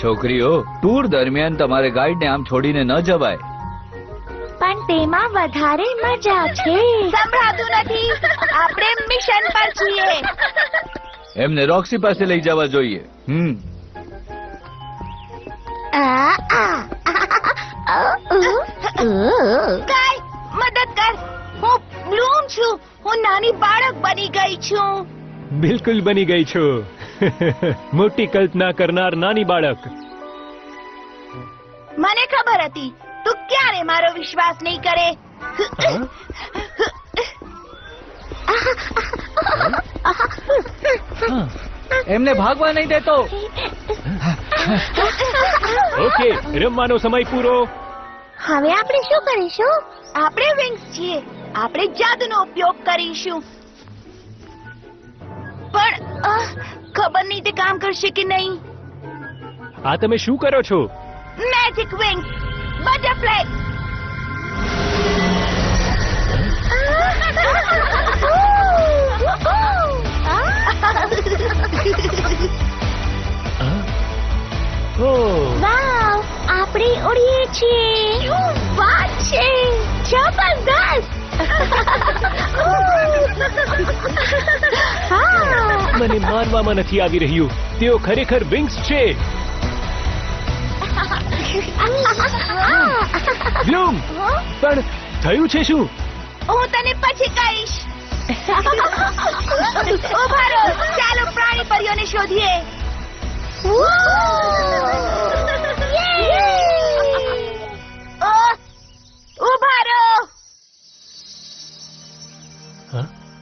છોકરીઓ, ટૂર દરમિયાન તમારે ગાઈડને આમ છોડીને ન જવાય. પણ તેમાં વધારે મજા છે. સંભળાતું નથી. આપણે મિશન પર છીએ. એમને રોક્સી પાસે લઈ જવા જોઈએ. કાય મદદ કર. હું બ્લૂમ છું. હું નાની બાળક બની ગઈ છું. બિલકુલ બની ગઈ છો. મોટી કલ્પના કરનાર નાની બાળક. મને ખબર હતી તું ક્યારે મારો વિશ્વાસ નહીં કરે. એમને ભાગવા નહીં દેતો. ઓકે, રમવાનો સમય પૂરો. હવે આપણે શું કરીશું? આપણે વિંગ્સ છીએ. આપણે જાદુનો ઉપયોગ કરીશું. પણ ખબર નહીં તે કામ કરશે કે નહીં. આ તમે શું કરો છો? Magic wings, butterfly. વાવ, આપણે ઉડીએ છીએ. શું વાત છે! જબરદસ્ત. મને માનવામાં નથી આવી રહ્યું. તેઓ ખરેખર વિંગ્સ છે. બ્લૂમ, પણ થયું છે શું? હું તને પછી કહીશ. ઉભા રહો, ચાલો પ્રાણી પરીઓને શોધીએ. ઉભા રહો.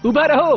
ઊભા રહો.